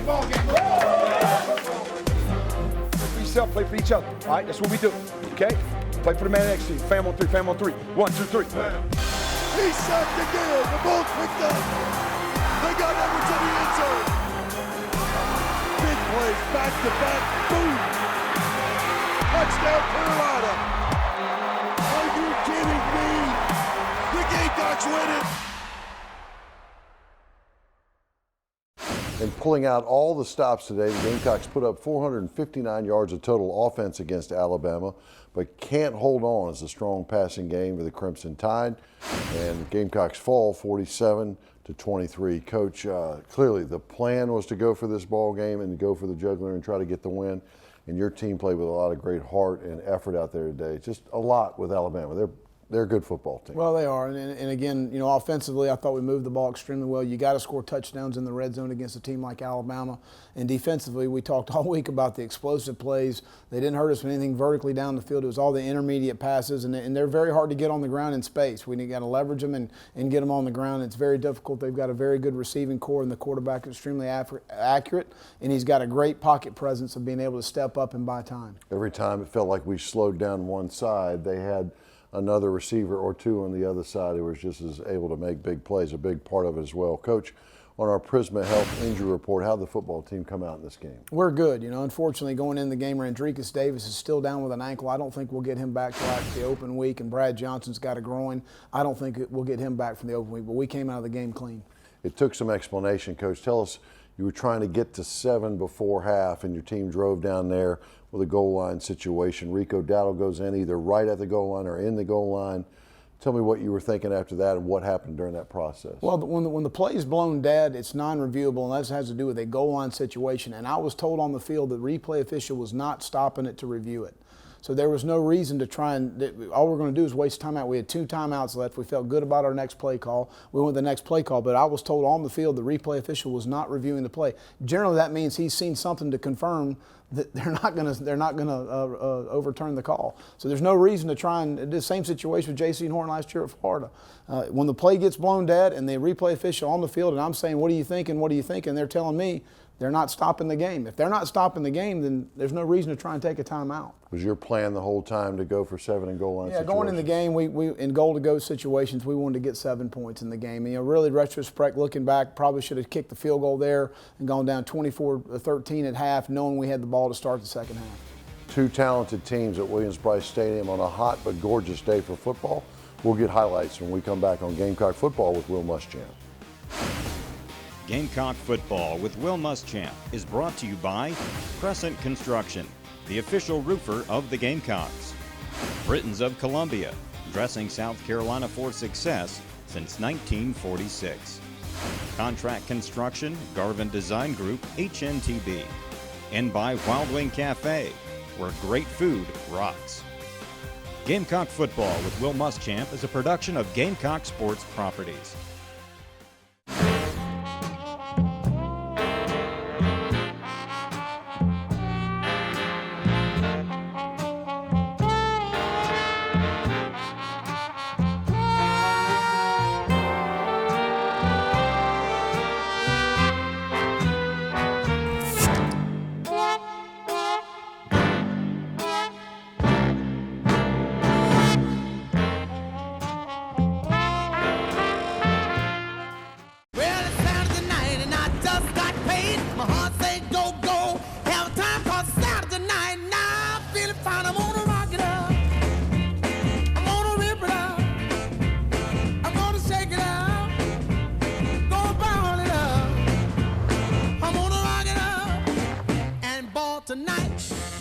ball game. Play for yourself, play for each other. All right, that's what we do. Okay? Play for the man next to you. Fam on three, fam on three. 1, 2, 3. He's sacked again. The ball's picked up. They got over to the end zone. Big plays, back to back. Boom. Touchdown, Carolina. Are you kidding me? The Gamecocks win it. And pulling out all the stops today, the Gamecocks put up 459 yards of total offense against Alabama, but can't hold on as a strong passing game for the Crimson Tide. And Gamecocks fall 47-23. Coach, clearly the plan was to go for this ball game and to go for the jugular and try to get the win. And your team played with a lot of great heart and effort out there today. Just a lot with Alabama. They're a good football team. Well, they are. And again, you know, offensively, I thought we moved the ball extremely well. You got to score touchdowns in the red zone against a team like Alabama. And defensively, we talked all week about the explosive plays. They didn't hurt us with anything vertically down the field. It was all the intermediate passes, and they're very hard to get on the ground in space. We got to leverage them and get them on the ground. It's very difficult. They've got a very good receiving core, and the quarterback is extremely accurate, and he's got a great pocket presence of being able to step up and buy time. Every time it felt like we slowed down one side, they had another receiver or two on the other side who was just as able to make big plays, a big part of it as well. Coach, on our Prisma Health injury report, how did the football team come out in this game? We're good. You know, unfortunately, going in the game, Randricus Davis is still down with an ankle. I don't think we'll get him back till after the open week, and Brad Johnson's got a groin. I don't think we'll get him back from the open week, but we came out of the game clean. It took some explanation, Coach. Tell us, you were trying to get to 7 before half, and your team drove down there with a goal line situation. Rico Dowdle goes in either right at the goal line or in the goal line. Tell me what you were thinking after that and what happened during that process. Well, when the play is blown dead, it's non-reviewable, and that has to do with a goal line situation. And I was told on the field that the replay official was not stopping it to review it. So there was no reason to try and, all we're going to do is waste timeout. We had 2 timeouts left. We felt good about our next play call. We went to the next play call, but I was told on the field the replay official was not reviewing the play. Generally, that means he's seen something to confirm that they're not going to overturn the call. So there's no reason to try and, the same situation with J.C. Horn last year at Florida. When the play gets blown dead and the replay official on the field and I'm saying, what are you thinking, what are you thinking, they're telling me they're not stopping the game. If they're not stopping the game, then there's no reason to try and take a timeout. Was your plan the whole time to go for 7 in goal line situations? Yeah, going in the game, we in goal-to-go situations, we wanted to get 7 points in the game. You know, really, retrospect, looking back, probably should have kicked the field goal there and gone down 24-13 at half, knowing we had the ball to start the second half. 2 talented teams at Williams-Brice Stadium on a hot but gorgeous day for football. We'll get highlights when we come back on Gamecock Football with Will Muschamp. Gamecock Football with Will Muschamp is brought to you by Crescent Construction, the official roofer of the Gamecocks. Britons of Columbia, dressing South Carolina for success since 1946. Contract Construction, Garvin Design Group, HNTB. And by Wild Wing Cafe, where great food rocks. Gamecock Football with Will Muschamp is a production of Gamecock Sports Properties.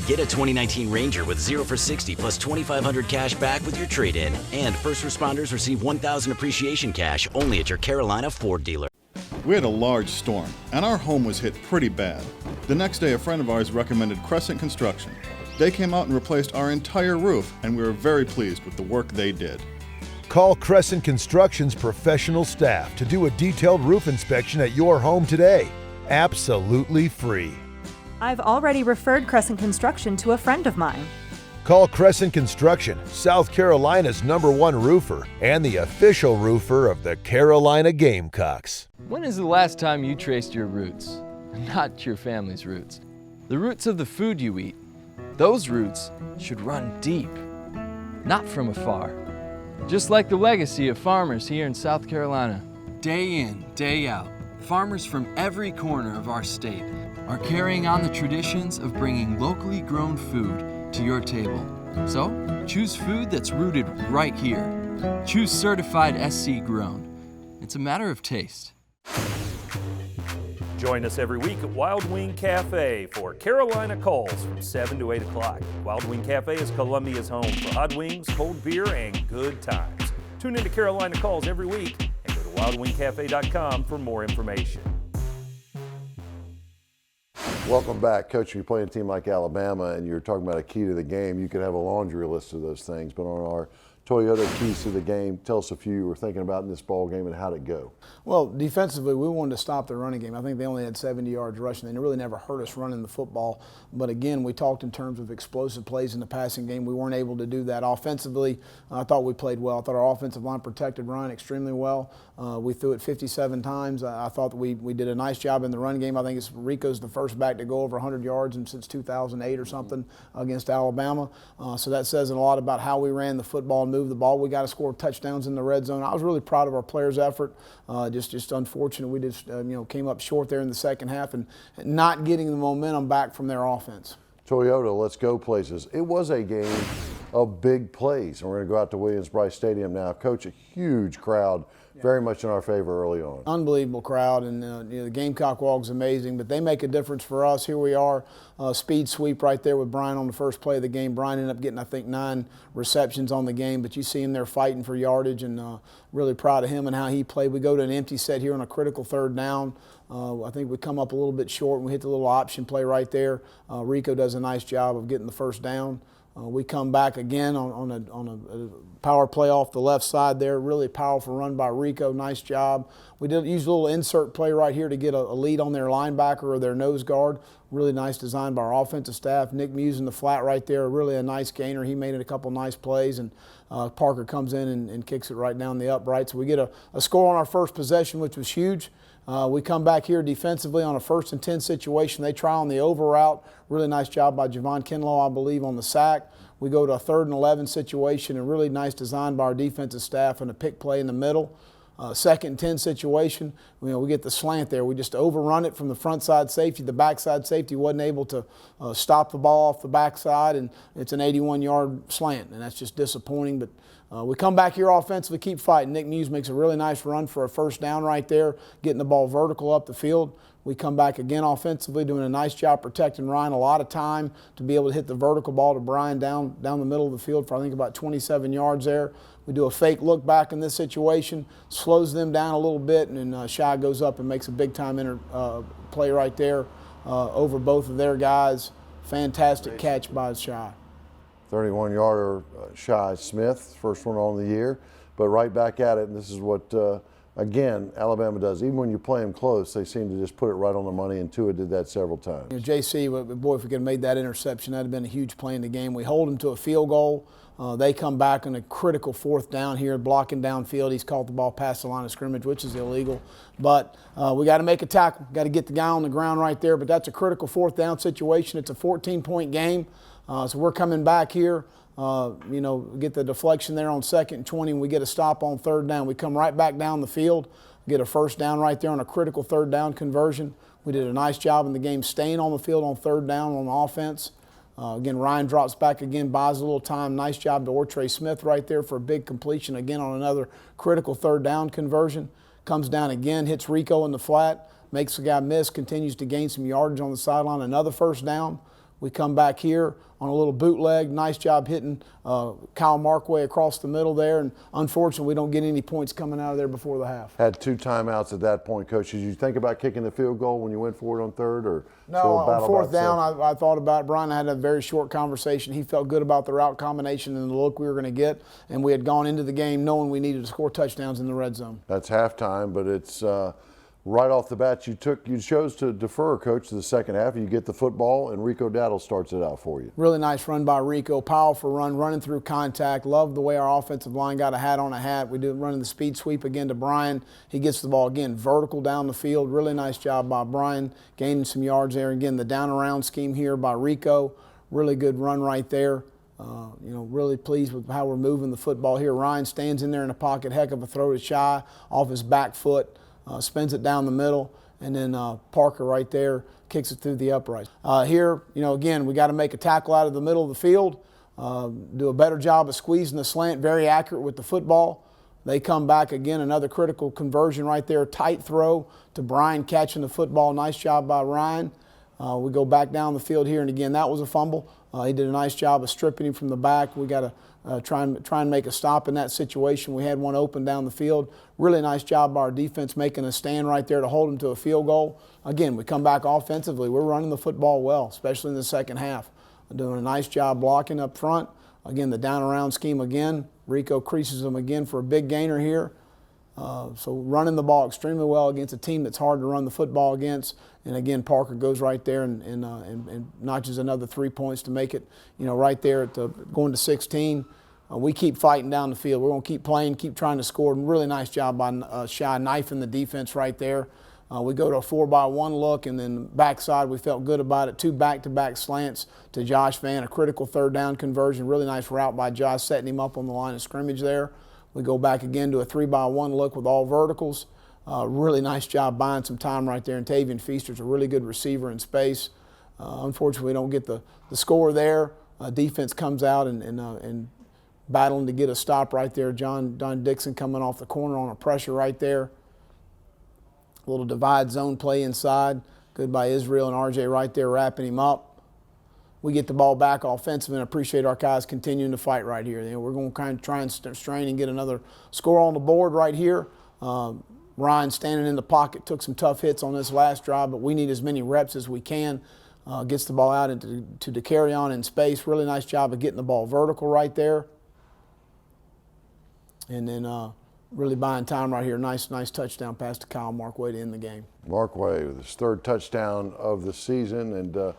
Get a 2019 Ranger with 0 for 60 plus $2,500 cash back with your trade-in. And first responders receive $1,000 appreciation cash only at your Carolina Ford dealer. We had a large storm, and our home was hit pretty bad. The next day, a friend of ours recommended Crescent Construction. They came out and replaced our entire roof, and we were very pleased with the work they did. Call Crescent Construction's professional staff to do a detailed roof inspection at your home today. Absolutely free. I've already referred Crescent Construction to a friend of mine. Call Crescent Construction, South Carolina's #1 roofer and the official roofer of the Carolina Gamecocks. When is the last time you traced your roots? not your family's roots. The roots of the food you eat, those roots should run deep, not from afar. Just like the legacy of farmers here in South Carolina. Day in, day out, farmers from every corner of our state are carrying on the traditions of bringing locally grown food to your table. So, choose food that's rooted right here. Choose certified SC grown. It's a matter of taste. Join us every week at Wild Wing Cafe for Carolina Calls from 7 to 8 o'clock. Wild Wing Cafe is Columbia's home for hot wings, cold beer, and good times. Tune into Carolina Calls every week and go to wildwingcafe.com for more information. Welcome back. Coach, you play a team like Alabama and you're talking about a key to the game. You could have a laundry list of those things, but on our Toyota keys to the game, tell us a few you were thinking about in this ball game and how'd it go? Well, defensively, we wanted to stop the running game. I think they only had 70 yards rushing. They really never hurt us running the football. But again, we talked in terms of explosive plays in the passing game. We weren't able to do that. Offensively, I thought we played well. I thought our offensive line protected Ryan extremely well. We threw it 57 times. I thought that we did a nice job in the run game. I think Rico's the first back to go over 100 yards since 2008 or something against Alabama. So that says a lot about how we ran the football and moved the ball. We got to score touchdowns in the red zone. I was really proud of our players' effort. Just unfortunate we just came up short there in the second half and not getting the momentum back from their offense. Toyota, let's go places. It was a game of big plays. And we're going to go out to Williams-Brice Stadium now. Coach, a huge crowd, very much in our favor early on. Unbelievable crowd, and the Gamecock Walk is amazing, but they make a difference for us. Here we are, speed sweep right there with Brian on the first play of the game. Brian ended up getting, I think, 9 receptions on the game, but you see him there fighting for yardage, and really proud of him and how he played. We go to an empty set here on a critical third down. I think we come up a little bit short, and we hit the little option play right there. Rico does a nice job of getting the first down. We come back again on a power play off the left side there. Really powerful run by Rico. Nice job. We did use a little insert play right here to get a lead on their linebacker or their nose guard. Really nice design by our offensive staff. Nick Muse in the flat right there. Really a nice gainer. He made it a couple nice plays, and Parker comes in and kicks it right down the upright. So we get a score on our first possession, which was huge. We come back here defensively on a 1st and 10 situation. They try on the over route. Really nice job by Javon Kinlaw, I believe, on the sack. We go to a 3rd and 11 situation, and really nice design by our defensive staff and a pick play in the middle. 2nd and 10 situation, we get the slant there. We just overrun it from the front side safety. The backside safety wasn't able to stop the ball off the backside, and it's an 81-yard slant, and that's just disappointing. But we come back here offensively, keep fighting. Nick Muse makes a really nice run for a first down right there, getting the ball vertical up the field. We come back again offensively, doing a nice job protecting Ryan. A lot of time to be able to hit the vertical ball to Brian down the middle of the field for I think about 27 yards there. We do a fake look back in this situation, slows them down a little bit, and then Shy goes up and makes a big-time play right there over both of their guys. Fantastic catch by Shy. 31-yarder Shy Smith, first one on the year, but right back at it, and this is what, again, Alabama does. Even when you play them close, they seem to just put it right on the money, and Tua did that several times. JC, boy, if we could have made that interception, that would have been a huge play in the game. We hold them to a field goal. They come back on a critical 4th down here, blocking downfield. He's caught the ball past the line of scrimmage, which is illegal. But we got to make a tackle. Got to get the guy on the ground right there. But that's a critical 4th down situation. It's a 14-point game. So we're coming back here. Get the deflection there on 2nd and 20, and we get a stop on 3rd down. We come right back down the field, get a first down right there on a critical 3rd down conversion. We did a nice job in the game staying on the field on 3rd down on offense. Again, Ryan drops back again, buys a little time. Nice job to Ortre Smith right there for a big completion again on another critical 3rd down conversion. Comes down again, hits Rico in the flat, makes the guy miss, continues to gain some yardage on the sideline. Another first down. We come back here on a little bootleg. Nice job hitting Kyle Markway across the middle there. And unfortunately, we don't get any points coming out of there before the half. Had 2 timeouts at that point, Coach. Did you think about kicking the field goal when you went for it on 3rd? Or no, on 4th down, I thought about it. Brian and I had a very short conversation. He felt good about the route combination and the look we were going to get. And we had gone into the game knowing we needed to score touchdowns in the red zone. That's halftime, but it's Right off the bat, you chose to defer, Coach, to the second half. You get the football, and Rico Dowdle starts it out for you. Really nice run by Rico. Powerful run, running through contact. Love the way our offensive line got a hat on a hat. We do running the speed sweep again to Brian. He gets the ball again vertical down the field. Really nice job by Brian, gaining some yards there. Again, the down around scheme here by Rico. Really good run right there. Really pleased with how we're moving the football here. Ryan stands in there in the pocket. Heck of a throw to Shy off his back foot. Spins it down the middle, and then Parker right there kicks it through the uprights. Here, again, we got to make a tackle out of the middle of the field, do a better job of squeezing the slant, very accurate with the football. They come back again, another critical conversion right there, tight throw to Brian catching the football. Nice job by Ryan. We go back down the field here, and again, that was a fumble. He did a nice job of stripping him from the back. We got to try and make a stop in that situation. We had one open down the field. Really nice job by our defense making a stand right there to hold him to a field goal. Again, we come back offensively. We're running the football well, especially in the second half. Doing a nice job blocking up front. Again, the down around scheme again. Rico creases them again for a big gainer here. So running the ball extremely well against a team that's hard to run the football against. And again, Parker goes right there and notches another 3 points to make it, right there at going to 16. We keep fighting down the field. We're going to keep playing, keep trying to score. Really nice job by Shy knifing the defense right there. We go to a 4-by-1 look, and then backside we felt good about it. 2 back-to-back slants to Josh Van, a critical third down conversion. Really nice route by Josh, setting him up on the line of scrimmage there. We go back again to a 3-by-1 look with all verticals. Really nice job buying some time right there. And Tavian Feaster's a really good receiver in space. Unfortunately, we don't get the score there. Defense comes out and battling to get a stop right there. Don Dixon coming off the corner on a pressure right there. A little divide zone play inside. Good by Israel and RJ right there wrapping him up. We get the ball back offensively, and appreciate our guys continuing to fight right here. We're going to kind of try and strain and get another score on the board right here. Ryan standing in the pocket took some tough hits on this last drive, but we need as many reps as we can. Gets the ball out to DeCarrion in space. Really nice job of getting the ball vertical right there. And then really buying time right here. Nice touchdown pass to Kyle Markway to end the game. Markway with his 3rd touchdown of the season. And,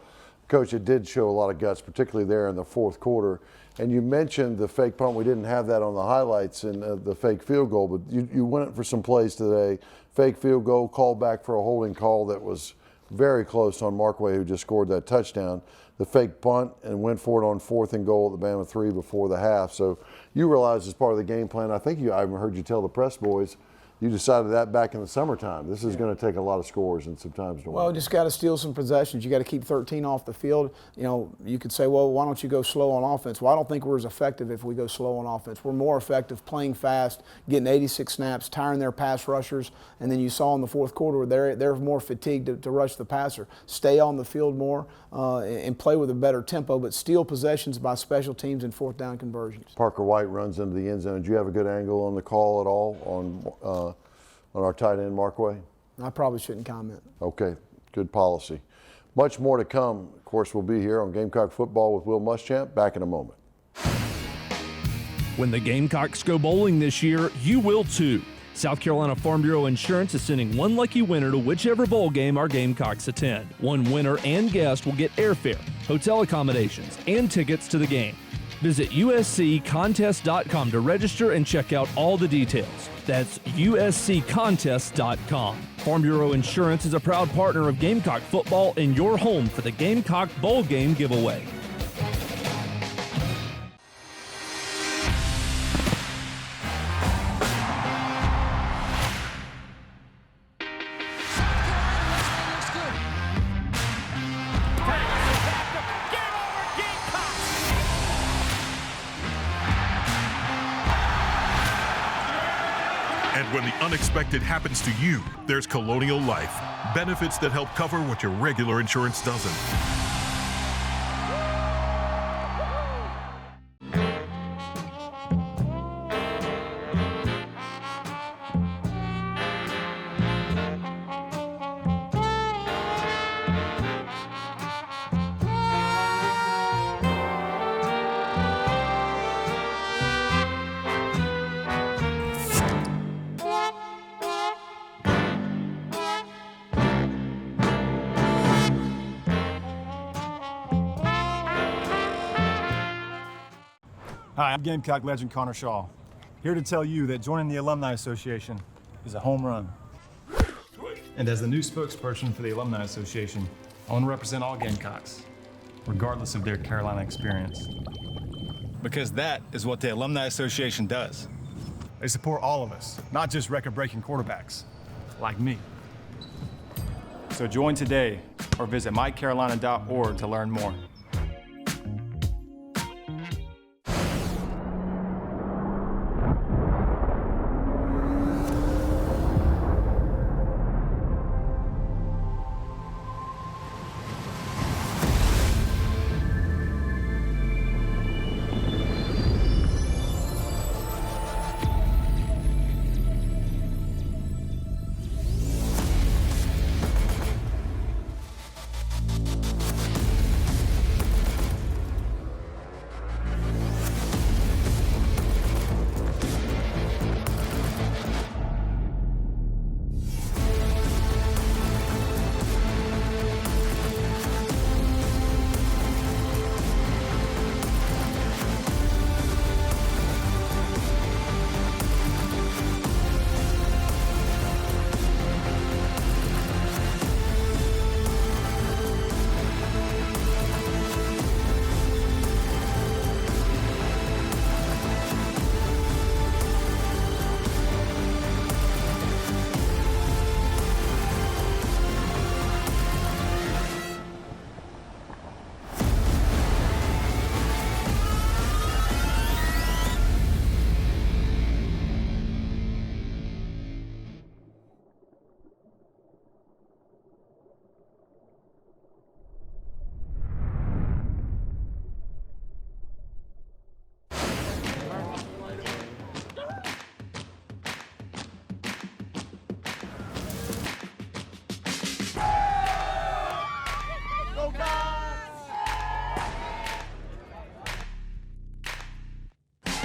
Coach, it did show a lot of guts, particularly there in the 4th quarter. And you mentioned the fake punt. We didn't have that on the highlights and the fake field goal, but you went for some plays today. Fake field goal, called back for a holding call that was very close on Markway, who just scored that touchdown. The fake punt, and went for it on 4th and goal at the Bama 3 before the half. So you realized as part of the game plan, I even heard you tell the press boys, you decided that back in the summertime. This is going to take a lot of scores and sometimes. Well, just got to steal some possessions. You got to keep 13 off the field. You could say, well, why don't you go slow on offense? Well, I don't think we're as effective if we go slow on offense. We're more effective playing fast, getting 86 snaps, tiring their pass rushers, and then you saw in the 4th quarter they're more fatigued to rush the passer. Stay on the field more and play with a better tempo, but steal possessions by special teams and 4th down conversions. Parker White runs into the end zone. Did you have a good angle on the call at all on our tight end, Markway? I probably shouldn't comment. Okay, good policy. Much more to come. Of course, we'll be here on Gamecock Football with Will Muschamp. Back in a moment. When the Gamecocks go bowling this year, you will too. South Carolina Farm Bureau Insurance is sending one lucky winner to whichever bowl game our Gamecocks attend. One winner and guest will get airfare, hotel accommodations, and tickets to the game. Visit usccontest.com to register and check out all the details. That's usccontest.com. Farm Bureau Insurance is a proud partner of Gamecock Football and your home for the Gamecock Bowl Game giveaway. When the unexpected happens to you, there's Colonial Life. Benefits that help cover what your regular insurance doesn't. Hi, I'm Gamecock legend Connor Shaw, here to tell you that joining the Alumni Association is a home run. And as the new spokesperson for the Alumni Association, I want to represent all Gamecocks, regardless of their Carolina experience. Because that is what the Alumni Association does. They support all of us, not just record-breaking quarterbacks, like me. So join today or visit mycarolina.org to learn more.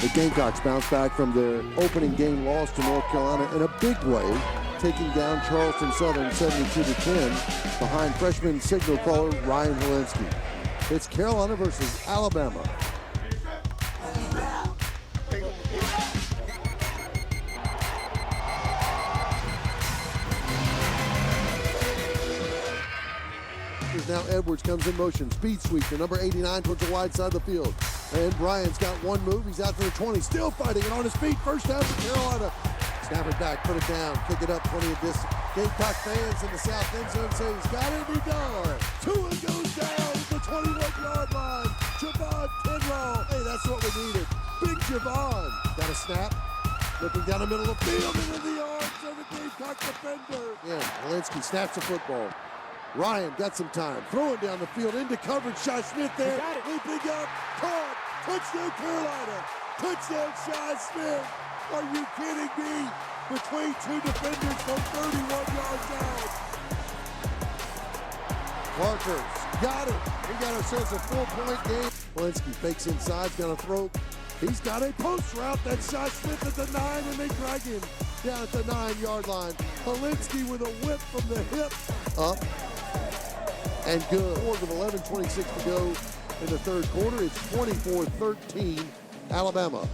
The Gamecocks bounce back from their opening game loss to North Carolina in a big way, taking down Charleston Southern 72-10 behind freshman signal caller Ryan Hilinski. It's Carolina versus Alabama. Now Edwards comes in motion, speed sweep to number 89 towards the wide side of the field. And Bryant's got one move, he's out to the 20, still fighting and on his feet, first down for Carolina. Snap it back, put it down, kick it up 20 of this. Gamecock fans in the south end zone say he's got it, he does. Tua goes down at the 21-yard line. Javon Kinlaw, hey, that's what we needed. Big Javon, got a snap, looking down the middle of the field into the arms of the Gamecock defender. Yeah, Hilinski snaps the football. Ryan got some time, throwing down the field into coverage. Shi Smith there, leaping up, caught, touchdown Carolina, touchdown Shi Smith. Are you kidding me? Between two defenders from 31 yards out. Parker's got it. We got ourselves a 4-point game. Hilinski fakes inside, gonna throw. He's got a post route. That's Shi Smith at the 9, and they drag him down at the 9-yard line. Hilinski with a whip from the hip, up. And good. With 11:26 to go in the third quarter, it's 24-13 Alabama.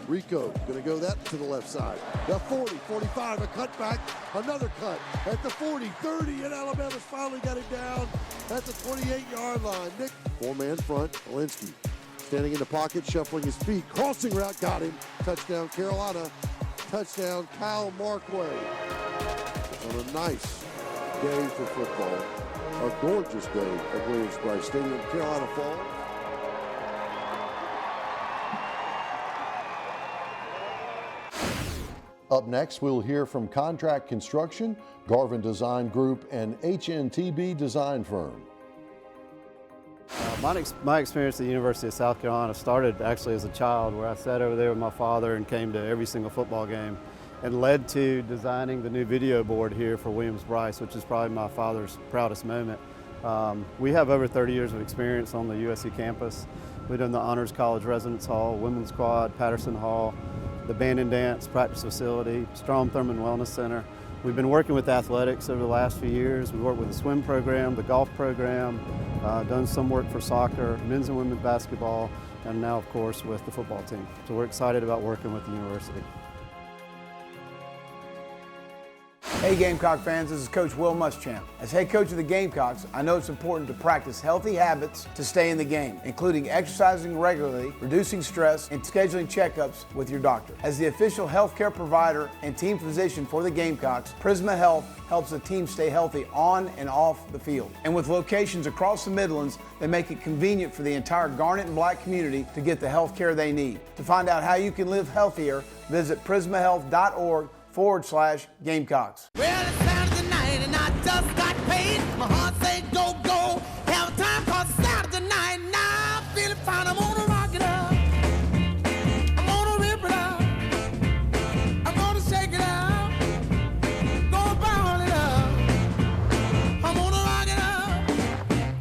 Rico gonna go that to the left side. The 40, 45, a cutback, another cut at the 40, 30, and Alabama's finally got it down at the 28-yard line. Nick, four-man front, Hilinski standing in the pocket, shuffling his feet, crossing route, got him. Touchdown Carolina, touchdown Kyle Markway. On a nice day for football. A gorgeous day at Williams-Brice Stadium, Carolina Falls. Up next, we'll hear from Contract Construction, Garvin Design Group, and HNTB Design Firm. My experience at the University of South Carolina started actually as a child, where I sat over there with my father and came to every single football game, and led to designing the new video board here for Williams-Brice, which is probably my father's proudest moment. We have over 30 years of experience on the USC campus. We've done the Honors College Residence Hall, Women's Quad, Patterson Hall, the Band and Dance Practice Facility, Strom Thurmond Wellness Center. We've been working with athletics over the last few years. We worked with the swim program, the golf program, done some work for soccer, men's and women's basketball, and now, of course, with the football team. So we're excited about working with the university. Hey Gamecock fans, this is Coach Will Muschamp. As head coach of the Gamecocks, I know it's important to practice healthy habits to stay in the game, including exercising regularly, reducing stress, and scheduling checkups with your doctor. As the official healthcare provider and team physician for the Gamecocks, Prisma Health helps the team stay healthy on and off the field. And with locations across the Midlands, they make it convenient for the entire Garnet and Black community to get the health care they need. To find out how you can live healthier, visit prismahealth.org/Gamecocks. Well, it's Saturday night and I just got paid. My heart say go, go. Have time 'cause it's Saturday night. Now I'm feeling fine. I'm gonna rock it up. I'm gonna rip it up. I'm gonna shake it out. Gonna ball it up. I'm gonna rock it up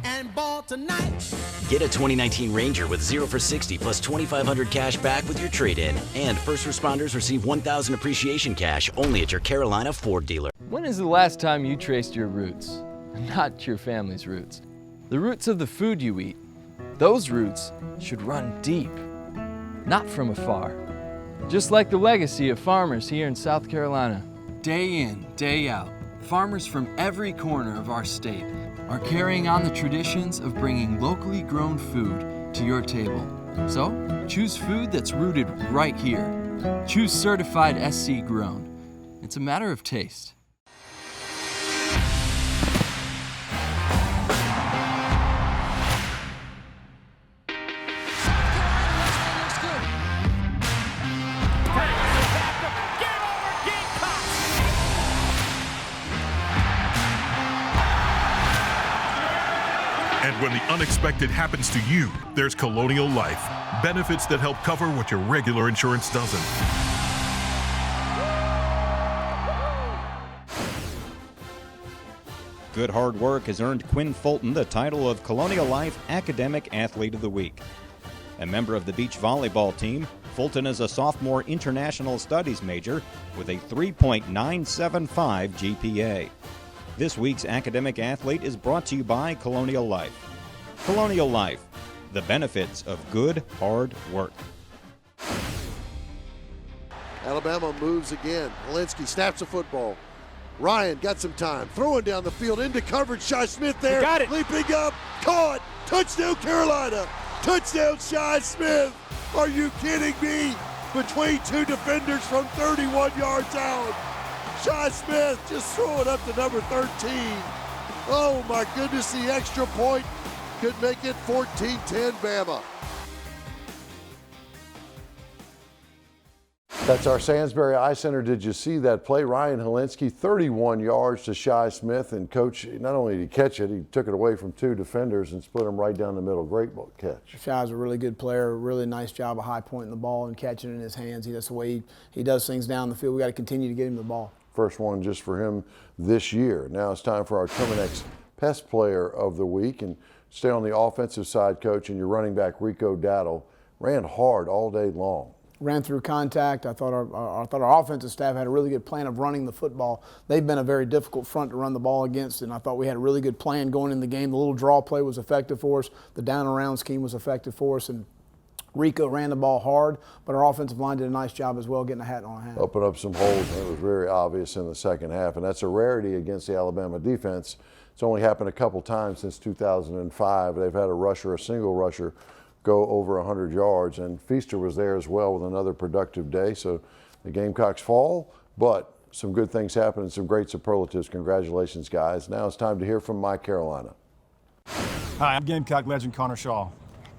and ball tonight. Get a 2019 Ranger with 0 for 60 plus 2,500 cash back with your trade-in. And first responders receive 1,000 appreciation cash only at your Carolina Ford dealer. When is the last time you traced your roots? Not your family's roots. The roots of the food you eat. Those roots should run deep, not from afar. Just like the legacy of farmers here in South Carolina. Day in, day out, farmers from every corner of our state are carrying on the traditions of bringing locally grown food to your table. So, choose food that's rooted right here. Choose certified SC grown. It's a matter of taste. And when the unexpected happens to you, there's Colonial Life. Benefits that help cover what your regular insurance doesn't. Good hard work has earned Quinn Fulton the title of Colonial Life Academic Athlete of the Week. A member of the beach volleyball team, Fulton is a sophomore international studies major with a 3.975 GPA. This week's academic athlete is brought to you by Colonial Life. Colonial Life, the benefits of good hard work. Alabama moves again. Walensky snaps the football. Ryan got some time. Throwing down the field into coverage. Shi Smith there. Got it. Leaping up. Caught. Touchdown Carolina. Touchdown Shi Smith. Are you kidding me? Between two defenders from 31 yards out. Shi Smith just throwing up to number 13. Oh my goodness, the extra point could make it 14-10 Bama. That's our Sandsbury Eye Center. Did you see that play? Ryan Walensky, 31 yards to Shi Smith, and Coach, not only did he catch it, he took it away from two defenders and split him right down the middle. Great catch. Shi's a really good player, really nice job of high pointing the ball and catching it in his hands. That's the way he does things down the field. We got to continue to get him the ball. First one just for him this year. Now it's time for our Terminex Pest Player of the Week. And stay on the offensive side, Coach, and your running back, Rico Dattle, ran hard all day long. Ran through contact. I thought our offensive staff had a really good plan of running the football. They've been a very difficult front to run the ball against, and I thought we had a really good plan going in the game. The little draw play was effective for us. The down and around scheme was effective for us, and Rico ran the ball hard, but our offensive line did a nice job as well getting a hat on a hat. Open up some holes, and it was very obvious in the second half, and that's a rarity against the Alabama defense. It's only happened a couple times since 2005. They've had a single rusher, go over 100 yards, and Feaster was there as well with another productive day. So the Gamecocks fall, but some good things happen and some great superlatives. Congratulations, guys. Now it's time to hear from My Carolina. Hi, I'm Gamecock legend Connor Shaw,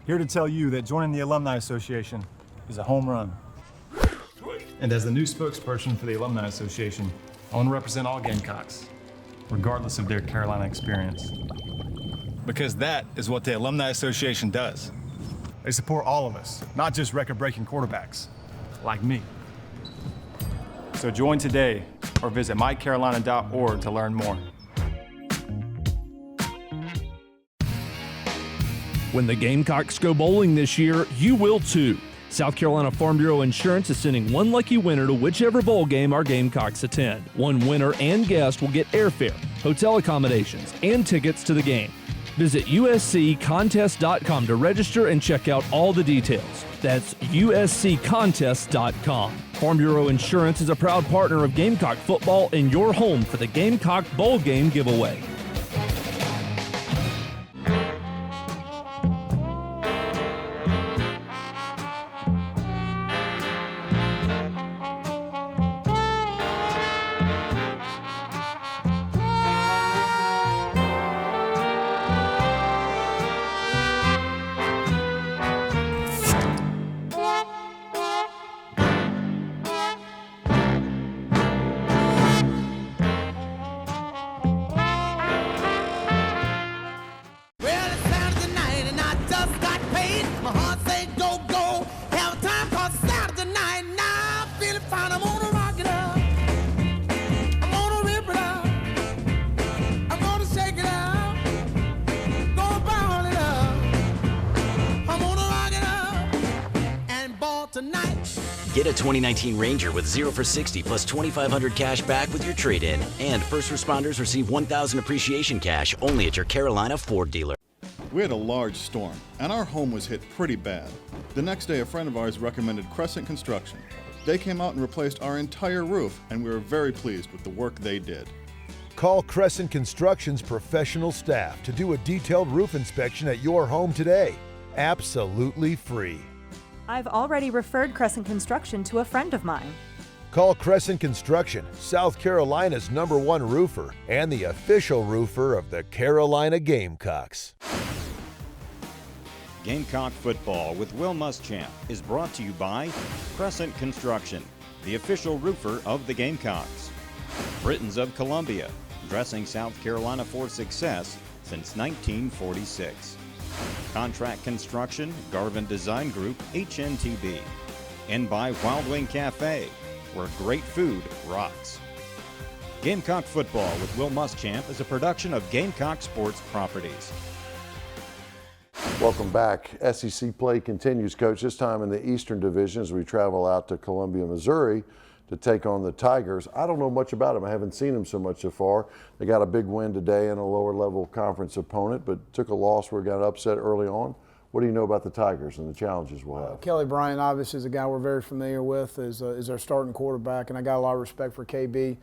here to tell you that joining the Alumni Association is a home run. And as the new spokesperson for the Alumni Association, I want to represent all Gamecocks, regardless of their Carolina experience. Because that is what the Alumni Association does. They support all of us, not just record-breaking quarterbacks, like me. So join today or visit mycarolina.org to learn more. When the Gamecocks go bowling this year, you will too. South Carolina Farm Bureau Insurance is sending one lucky winner to whichever bowl game our Gamecocks attend. One winner and guest will get airfare, hotel accommodations, and tickets to the game. Visit usccontest.com to register and check out all the details. That's usccontest.com. Farm Bureau Insurance is a proud partner of Gamecock football and your home for the Gamecock Bowl Game giveaway. Get a 2019 Ranger with 0 for 60 plus $2,500 cash back with your trade-in. And first responders receive $1,000 appreciation cash only at your Carolina Ford dealer. We had a large storm, and our home was hit pretty bad. The next day, a friend of ours recommended Crescent Construction. They came out and replaced our entire roof, and we were very pleased with the work they did. Call Crescent Construction's professional staff to do a detailed roof inspection at your home today. Absolutely free. I've already referred Crescent Construction to a friend of mine. Call Crescent Construction, South Carolina's #1 roofer and the official roofer of the Carolina Gamecocks. Gamecock football with Will Muschamp is brought to you by Crescent Construction, the official roofer of the Gamecocks. Britons of Columbia, dressing South Carolina for success since 1946. Contract Construction, Garvin Design Group, HNTB. And by Wild Wing Cafe, where great food rocks. Gamecock football with Will Muschamp is a production of Gamecock Sports Properties. Welcome back. SEC play continues, Coach, this time in the Eastern Division as we travel out to Columbia, Missouri to take on the Tigers. I don't know much about them. I haven't seen them so much so far. They got a big win today in a lower level conference opponent, but took a loss where it got upset early on. What do you know about the Tigers and the challenges we'll have? Kelly Bryant obviously is a guy we're very familiar with is our starting quarterback, and I got a lot of respect for KB.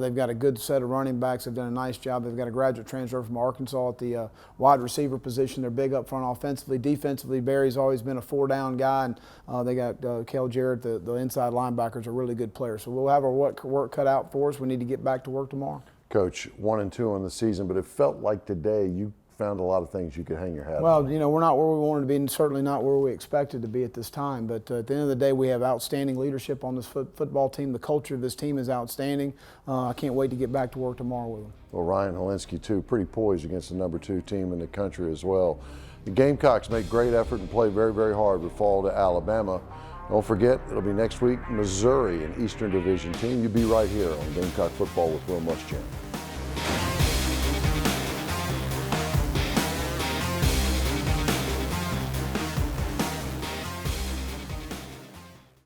They've got a good set of running backs. They've done a nice job. They've got a graduate transfer from Arkansas at the wide receiver position. They're big up front offensively. Defensively, Barry's always been a four-down guy, and they got Kel Jarrett, the inside linebackers, are really good players. So we'll have our work cut out for us. We need to get back to work tomorrow. Coach, 1-2 on the season, but it felt like today you found a lot of things you could hang your hat on. Well, you know, we're not where we wanted to be, and certainly not where we expected to be at this time. But at the end of the day, we have outstanding leadership on this football team. The culture of this team is outstanding. I can't wait to get back to work tomorrow with them. Well, Ryan Helinski, too, pretty poised against the #2 team in the country as well. The Gamecocks make great effort and play very, very hard but fall to Alabama. Don't forget, it'll be next week, Missouri, an Eastern Division team. You be right here on Gamecock Football with Will Muschamp.